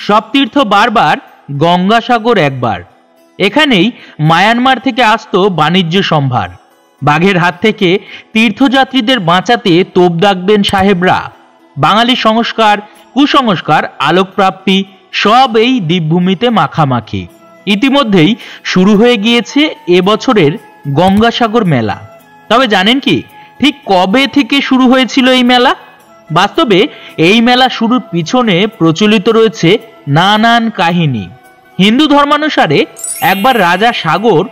সব তীর্থ বারবার, গঙ্গাসাগর একবার। এখানেই মায়ানমার থেকে আসতো বাণিজ্য সম্ভার। বাঘের হাত থেকে তীর্থযাত্রীদের বাঁচাতে তোপ দাগতেন সাহেবরা। বাঙালি সংস্কার, কুসংস্কার, আলোকপ্রাপ্তি সব এই দ্বীপভূমিতে মাখামাখি। ইতিমধ্যেই শুরু হয়ে গিয়েছে এবছরের গঙ্গাসাগর মেলা। তবে জানেন কি ঠিক কবে থেকে শুরু হয়েছিল এই মেলা? বাস্তবে এই মেলা শুরুর পিছনে প্রচলিত রয়েছে নানান কাহিনী। হিন্দু ধর্মানুসারে একবার রাজা সাগর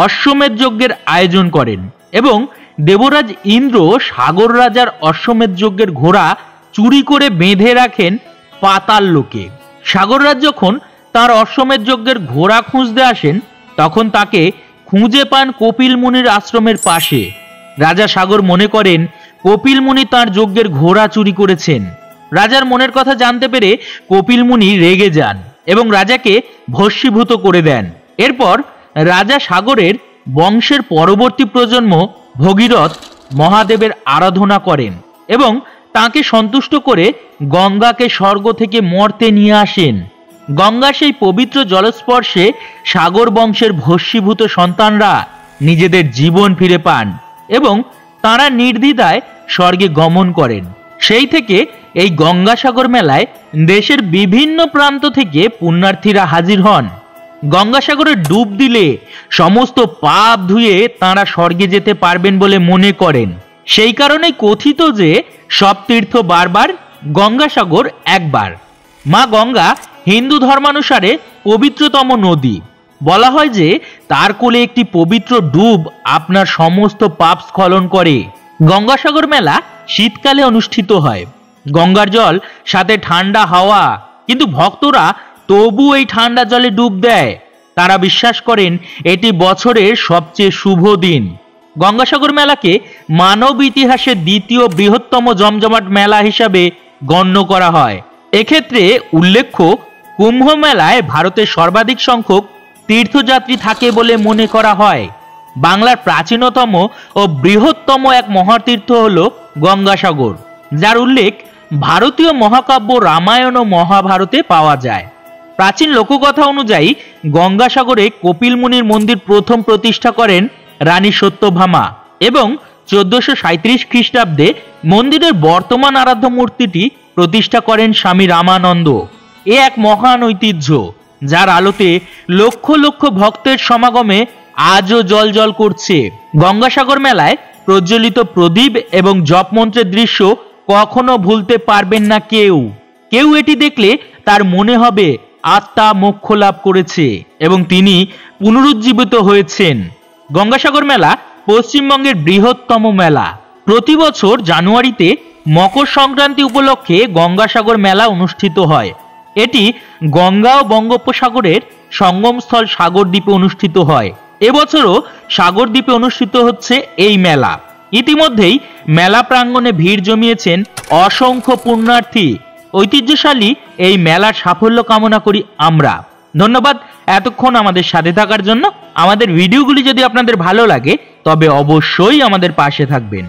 অশ্বমেধ যজ্ঞের আয়োজন করেন এবং দেবরাজ ইন্দ্র সাগর রাজার অশ্বমেধ যজ্ঞের ঘোড়া চুরি করে বেঁধে রাখেন পাতাল লোকে। সাগররাজ যখন তার অশ্বমেধ যজ্ঞের ঘোড়া খুঁজতে আসেন তখন তাকে খুঁজে পান কপিল মুনির আশ্রমের পাশে। রাজা সাগর মনে করেন কপিল মুনি তাঁর যজ্ঞের ঘোড়া চুরি করেছেন। রাজার মনের কথা জানতে পেরে কপিল মুনি রেগে যান এবং রাজাকে ভস্মীভূত করে দেন। এরপর রাজা সাগরের বংশের পরবর্তী প্রজন্ম ভগীরথ মহাদেবের আরাধনা করেন এবং তাকে সন্তুষ্ট করে গঙ্গাকে স্বর্গ থেকে মর্তে নিয়ে আসেন। গঙ্গা সেই পবিত্র জলস্পর্শে সাগর বংশের ভস্মীভূত সন্তানরা নিজেদের জীবন ফিরে পান এবং তারা নির্দ্বিধায় স্বর্গে গমন করেন। সেই থেকে এই গঙ্গাসাগর মেলায় দেশের বিভিন্ন প্রান্ত থেকে পুণ্যার্থীরা হাজির হন। গঙ্গাসাগরে ডুব দিলে সমস্ত পাপ ধুয়ে তাঁরা স্বর্গে যেতে পারবেন বলে মনে করেন। সেই কারণেই কথিত যে সব তীর্থ বারবার, গঙ্গাসাগর একবার। মা গঙ্গা হিন্দু ধর্মানুসারে পবিত্রতম নদী। বলা হয় যে তার কোলে একটি পবিত্র ডুব আপনার সমস্ত পাপ স্খলন করে। গঙ্গাসাগর মেলা শীতকালে অনুষ্ঠিত হয়। গঙ্গার জল সাথে ঠান্ডা হাওয়া, কিন্তু ভক্তরা তবু এই ঠান্ডা জলে ডুব দেয়। তারা বিশ্বাস করেন এটি বছরের সবচেয়ে শুভ দিন। গঙ্গাসাগর মেলাকে মানব ইতিহাসের দ্বিতীয় বৃহত্তম জমজমাট মেলা হিসাবে গণ্য করা হয়। এক্ষেত্রে উল্লেখ্য, কুম্ভ মেলায় ভারতের সর্বাধিক সংখ্যক তীর্থযাত্রী থাকে বলে মনে করা হয়। বাংলার প্রাচীনতম ও বৃহত্তম এক মহাতীর্থ হল গঙ্গাসাগর, যার উল্লেখ ভারতীয় মহাকাব্য রামায়ণ ও মহাভারতে পাওয়া যায়। প্রাচীন লোককথা অনুযায়ী গঙ্গাসাগরে কপিল মুনির মন্দির প্রথম প্রতিষ্ঠা করেন রানী সত্যভামা এবং 1437 খ্রিস্টাব্দে মন্দিরের বর্তমান আরাধ্য মূর্তিটি প্রতিষ্ঠা করেন স্বামী রামানন্দ। এ এক মহান ঐতিহ্য, যার আলোতে লক্ষ লক্ষ ভক্তের সমাগমে আজও জলজল করছে। গঙ্গাসাগর মেলায় প্রজ্বলিত প্রদীপ এবং জপমন্ত্রের দৃশ্য কখনো ভুলতে পারবেন না কেউ। কেউ এটি দেখলে তার মনে হবে আত্মা মোক্ষ লাভ করেছে এবং তিনি পুনরুজ্জীবিত হয়েছেন। গঙ্গাসাগর মেলা পশ্চিমবঙ্গের বৃহত্তম মেলা। প্রতি বছর জানুয়ারিতে মকর সংক্রান্তি উপলক্ষে গঙ্গাসাগর মেলা অনুষ্ঠিত হয়। এটি গঙ্গা ও বঙ্গোপসাগরের সঙ্গমস্থল সাগরদ্বীপে অনুষ্ঠিত হয়। এবছরও সাগরদ্বীপে অনুষ্ঠিত হচ্ছে এই মেলা। ইতিমধ্যেই মেলা প্রাঙ্গণে ভিড় জমিয়েছেন অসংখ্য পুণ্যার্থী। ঐতিহ্যশালী এই মেলার সাফল্য কামনা করি আমরা। ধন্যবাদ এতক্ষণ আমাদের সাথে থাকার জন্য। আমাদের ভিডিওগুলি যদি আপনাদের ভালো লাগে তবে অবশ্যই আমাদের পাশে থাকবেন।